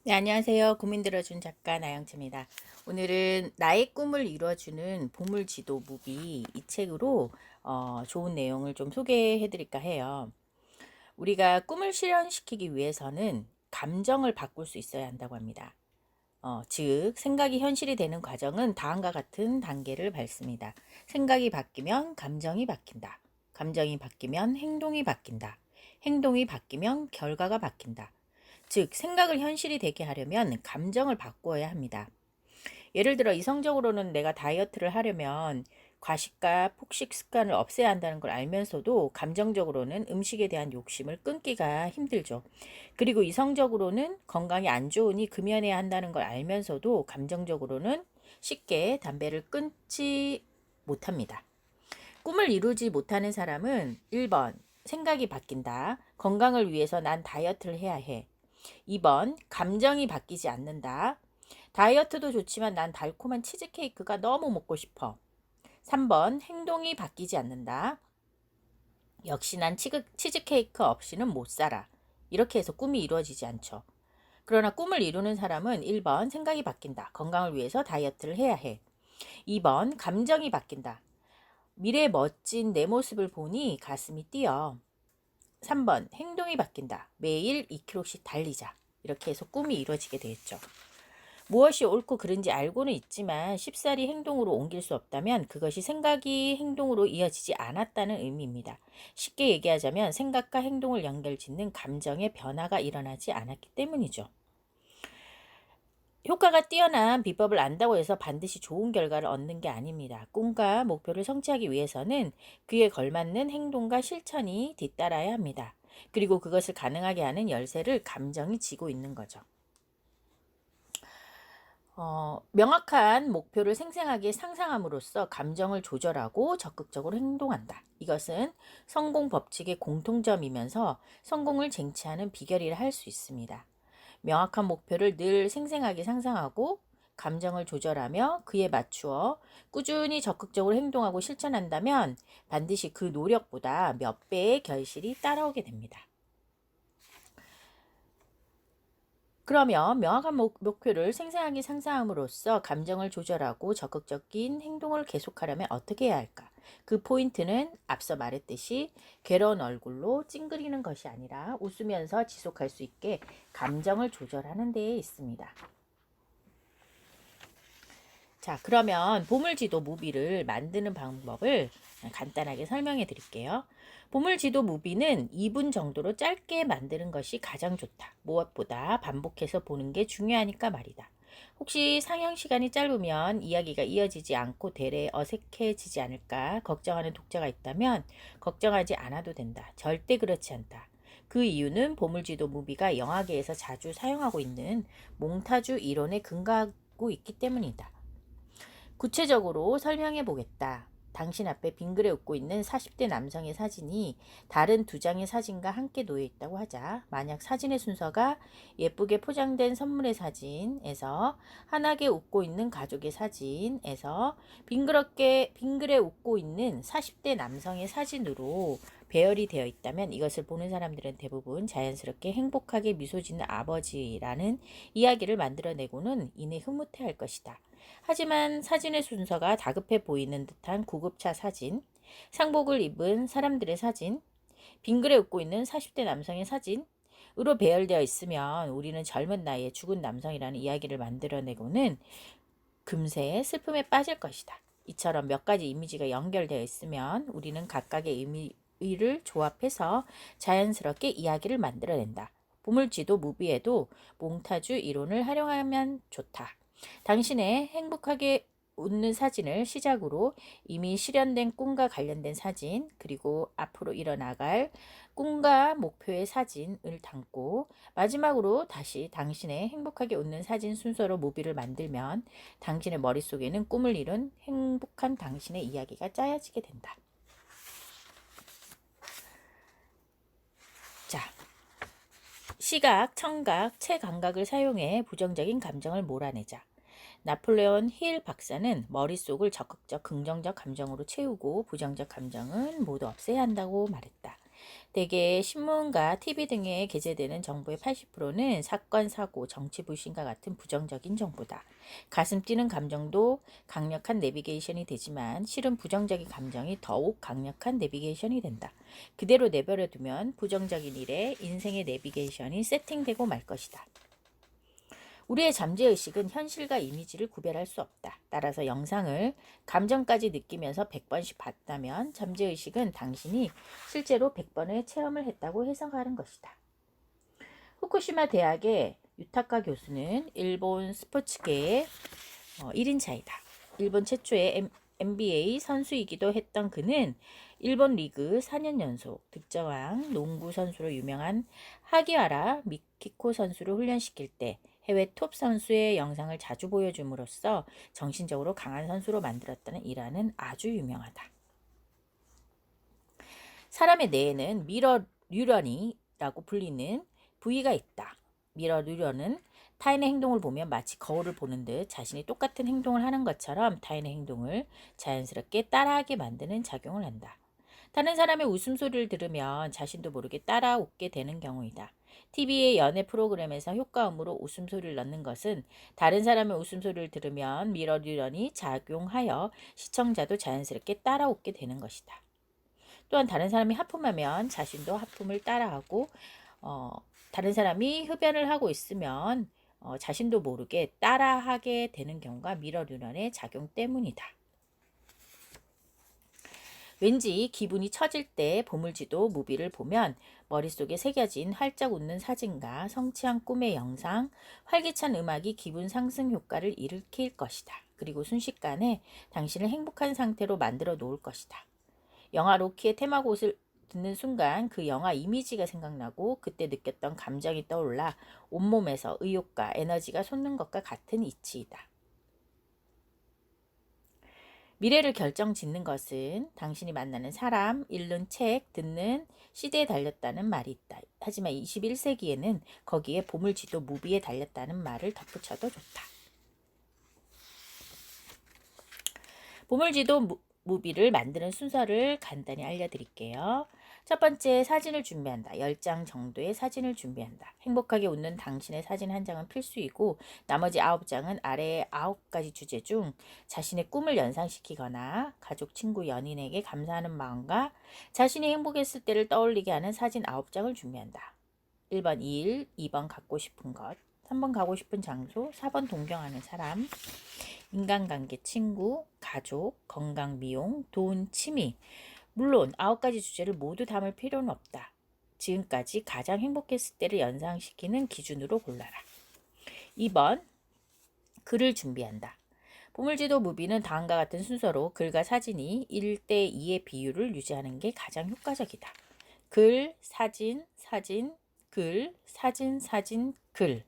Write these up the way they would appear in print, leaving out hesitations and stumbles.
네, 안녕하세요. 고민 들어준 작가 나영채입니다. 오늘은 나의 꿈을 이루어주는 보물지도 무비 이 책으로 좋은 내용을 좀 소개해 드릴까 해요. 우리가 꿈을 실현시키기 위해서는 감정을 바꿀 수 있어야 한다고 합니다. 즉 생각이 현실이 되는 과정은 다음과 같은 단계를 밟습니다. 생각이 바뀌면 감정이 바뀐다. 감정이 바뀌면 행동이 바뀐다. 행동이 바뀌면 결과가 바뀐다. 즉, 생각을 현실이 되게 하려면 감정을 바꾸어야 합니다. 예를 들어, 이성적으로는 내가 다이어트를 하려면 과식과 폭식 습관을 없애야 한다는 걸 알면서도 감정적으로는 음식에 대한 욕심을 끊기가 힘들죠. 그리고 이성적으로는 건강이 안 좋으니 금연해야 한다는 걸 알면서도 감정적으로는 쉽게 담배를 끊지 못합니다. 꿈을 이루지 못하는 사람은 1번, 생각이 바뀐다. 건강을 위해서 난 다이어트를 해야 해. 2번, 감정이 바뀌지 않는다. 다이어트도 좋지만 난 달콤한 치즈케이크가 너무 먹고 싶어. 3번, 행동이 바뀌지 않는다. 역시 난 치즈케이크 없이는 못 살아. 이렇게 해서 꿈이 이루어지지 않죠. 그러나 꿈을 이루는 사람은 1번, 생각이 바뀐다. 건강을 위해서 다이어트를 해야 해. 2번, 감정이 바뀐다. 미래의 멋진 내 모습을 보니 가슴이 뛰어. 3번, 행동이 바뀐다. 매일 2km씩 달리자. 이렇게 해서 꿈이 이루어지게 되겠죠. 무엇이 옳고 그른지 알고는 있지만 쉽사리 행동으로 옮길 수 없다면 그것이 생각이 행동으로 이어지지 않았다는 의미입니다. 쉽게 얘기하자면 생각과 행동을 연결짓는 감정의 변화가 일어나지 않았기 때문이죠. 효과가 뛰어난 비법을 안다고 해서 반드시 좋은 결과를 얻는 게 아닙니다. 꿈과 목표를 성취하기 위해서는 그에 걸맞는 행동과 실천이 뒤따라야 합니다. 그리고 그것을 가능하게 하는 열쇠를 감정이 쥐고 있는 거죠. 명확한 목표를 생생하게 상상함으로써 감정을 조절하고 적극적으로 행동한다. 이것은 성공 법칙의 공통점이면서 성공을 쟁취하는 비결이라 할 수 있습니다. 명확한 목표를 늘 생생하게 상상하고 감정을 조절하며 그에 맞추어 꾸준히 적극적으로 행동하고 실천한다면 반드시 그 노력보다 몇 배의 결실이 따라오게 됩니다. 그러면 명확한 목표를 생생하게 상상함으로써 감정을 조절하고 적극적인 행동을 계속하려면 어떻게 해야 할까? 그 포인트는 앞서 말했듯이 괴로운 얼굴로 찡그리는 것이 아니라 웃으면서 지속할 수 있게 감정을 조절하는 데에 있습니다. 자, 그러면 보물지도 무비를 만드는 방법을 간단하게 설명해 드릴게요. 보물지도 무비는 2분 정도로 짧게 만드는 것이 가장 좋다. 무엇보다 반복해서 보는 게 중요하니까 말이다. 혹시 상영 시간이 짧으면 이야기가 이어지지 않고 대래 어색해지지 않을까 걱정하는 독자가 있다면 걱정하지 않아도 된다. 절대 그렇지 않다. 그 이유는 보물지도 무비가 영화계에서 자주 사용하고 있는 몽타주 이론에 근거하고 있기 때문이다. 구체적으로 설명해 보겠다. 당신 앞에 빙그레 웃고 있는 40대 남성의 사진이 다른 두 장의 사진과 함께 놓여 있다고 하자. 만약 사진의 순서가 예쁘게 포장된 선물의 사진에서 환하게 웃고 있는 가족의 사진에서 빙그레 웃고 있는 40대 남성의 사진으로 배열이 되어 있다면 이것을 보는 사람들은 대부분 자연스럽게 행복하게 미소 짓는 아버지라는 이야기를 만들어내고는 이내 흐뭇해할 것이다. 하지만 사진의 순서가 다급해 보이는 듯한 구급차 사진, 상복을 입은 사람들의 사진, 빙그레 웃고 있는 40대 남성의 사진으로 배열되어 있으면 우리는 젊은 나이에 죽은 남성이라는 이야기를 만들어내고는 금세 슬픔에 빠질 것이다. 이처럼 몇 가지 이미지가 연결되어 있으면 우리는 각각의 의미를 조합해서 자연스럽게 이야기를 만들어낸다. 보물지도 무비에도 몽타주 이론을 활용하면 좋다. 당신의 행복하게 웃는 사진을 시작으로 이미 실현된 꿈과 관련된 사진, 그리고 앞으로 일어나갈 꿈과 목표의 사진을 담고 마지막으로 다시 당신의 행복하게 웃는 사진 순서로 무비를 만들면 당신의 머릿속에는 꿈을 이룬 행복한 당신의 이야기가 짜여지게 된다. 자, 시각, 청각, 체감각을 사용해 부정적인 감정을 몰아내자. 나폴레온 힐 박사는 머릿속을 적극적 긍정적 감정으로 채우고 부정적 감정은 모두 없애야 한다고 말했다. 대개 신문과 TV 등에 게재되는 정보의 80%는 사건, 사고, 정치 불신과 같은 부정적인 정보다. 가슴 뛰는 감정도 강력한 내비게이션이 되지만 실은 부정적인 감정이 더욱 강력한 내비게이션이 된다. 그대로 내버려 두면 부정적인 일에 인생의 내비게이션이 세팅되고 말 것이다. 우리의 잠재의식은 현실과 이미지를 구별할 수 없다. 따라서 영상을 감정까지 느끼면서 100번씩 봤다면 잠재의식은 당신이 실제로 100번의 체험을 했다고 해석하는 것이다. 후쿠시마 대학의 유타카 교수는 일본 스포츠계의 1인차이다. 일본 최초의 NBA 선수이기도 했던 그는 일본 리그 4년 연속 득점왕 농구 선수로 유명한 하기와라 미키코 선수를 훈련시킬 때 해외 톱 선수의 영상을 자주 보여줌으로써 정신적으로 강한 선수로 만들었다는 일화는 아주 유명하다. 사람의 뇌에는 미러 뉴런이라고 불리는 부위가 있다. 미러 뉴런은 타인의 행동을 보면 마치 거울을 보는 듯 자신이 똑같은 행동을 하는 것처럼 타인의 행동을 자연스럽게 따라하게 만드는 작용을 한다. 다른 사람의 웃음소리를 들으면 자신도 모르게 따라 웃게 되는 경우이다. TV의 연애 프로그램에서 효과음으로 웃음소리를 넣는 것은 다른 사람의 웃음소리를 들으면 미러 뉴런이 작용하여 시청자도 자연스럽게 따라 웃게 되는 것이다. 또한 다른 사람이 하품하면 자신도 하품을 따라하고 다른 사람이 흡연을 하고 있으면 자신도 모르게 따라하게 되는 경우가 미러 뉴런의 작용 때문이다. 왠지 기분이 처질 때 보물지도 무비를 보면 머릿속에 새겨진 활짝 웃는 사진과 성취한 꿈의 영상, 활기찬 음악이 기분 상승 효과를 일으킬 것이다. 그리고 순식간에 당신을 행복한 상태로 만들어 놓을 것이다. 영화 로키의 테마곡을 듣는 순간 그 영화 이미지가 생각나고 그때 느꼈던 감정이 떠올라 온몸에서 의욕과 에너지가 솟는 것과 같은 이치이다. 미래를 결정짓는 것은 당신이 만나는 사람, 읽는 책, 듣는 CD에 달렸다는 말이 있다. 하지만 21세기에는 거기에 보물지도 무비에 달렸다는 말을 덧붙여도 좋다. 보물지도 무비를 만드는 순서를 간단히 알려드릴게요. 첫 번째, 사진을 준비한다. 10장 정도의 사진을 준비한다. 행복하게 웃는 당신의 사진 한 장은 필수이고 나머지 9장은 아래의 9가지 주제 중 자신의 꿈을 연상시키거나 가족, 친구, 연인에게 감사하는 마음과 자신이 행복했을 때를 떠올리게 하는 사진 9장을 준비한다. 1번 일, 2번 갖고 싶은 것, 3번 가고 싶은 장소, 4번 동경하는 사람, 인간관계, 친구, 가족, 건강, 미용, 돈, 취미. 물론 9가지 주제를 모두 담을 필요는 없다. 지금까지 가장 행복했을 때를 연상시키는 기준으로 골라라. 2번 글을 준비한다. 보물지도 무비는 다음과 같은 순서로 글과 사진이 1대2의 비율을 유지하는 게 가장 효과적이다. 글, 사진, 사진, 글, 사진, 사진, 글.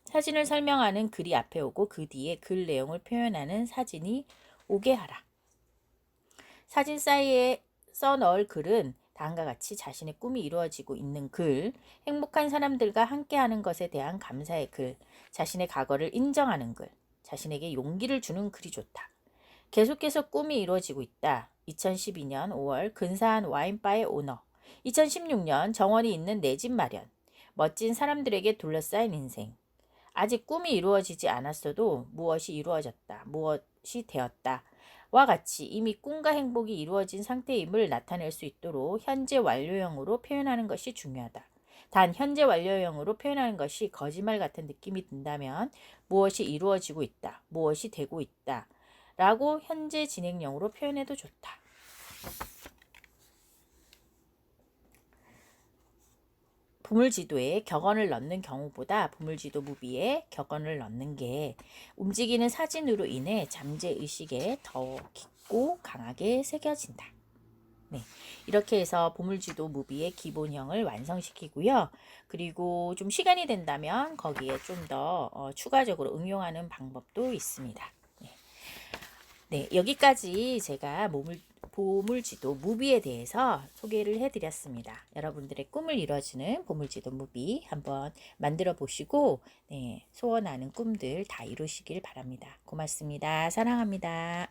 사진을 설명하는 글이 앞에 오고 그 뒤에 글 내용을 표현하는 사진이 오게 하라. 사진 사이에 써넣을 글은 다음과 같이 자신의 꿈이 이루어지고 있는 글, 행복한 사람들과 함께하는 것에 대한 감사의 글, 자신의 과거를 인정하는 글, 자신에게 용기를 주는 글이 좋다. 계속해서 꿈이 이루어지고 있다. 2012년 5월 근사한 와인바의 오너. 2016년 정원이 있는 내 집 마련. 멋진 사람들에게 둘러싸인 인생. 아직 꿈이 이루어지지 않았어도 무엇이 이루어졌다, 무엇이 되었다 와 같이 이미 꿈과 행복이 이루어진 상태임을 나타낼 수 있도록 현재 완료형으로 표현하는 것이 중요하다. 단 현재 완료형으로 표현하는 것이 거짓말 같은 느낌이 든다면 무엇이 이루어지고 있다, 무엇이 되고 있다 라고 현재 진행형으로 표현해도 좋다. 보물지도에 격언을 넣는 경우보다 보물지도 무비에 격언을 넣는 게 움직이는 사진으로 인해 잠재의식에 더 깊고 강하게 새겨진다. 네, 이렇게 해서 보물지도 무비의 기본형을 완성시키고요. 그리고 좀 시간이 된다면 거기에 좀 더 추가적으로 응용하는 방법도 있습니다. 네, 여기까지 제가 보물지도 무비에 대해서 소개를 해드렸습니다. 여러분들의 꿈을 이뤄주는 보물지도 무비 한번 만들어 보시고 소원하는 꿈들 다 이루시길 바랍니다. 고맙습니다. 사랑합니다.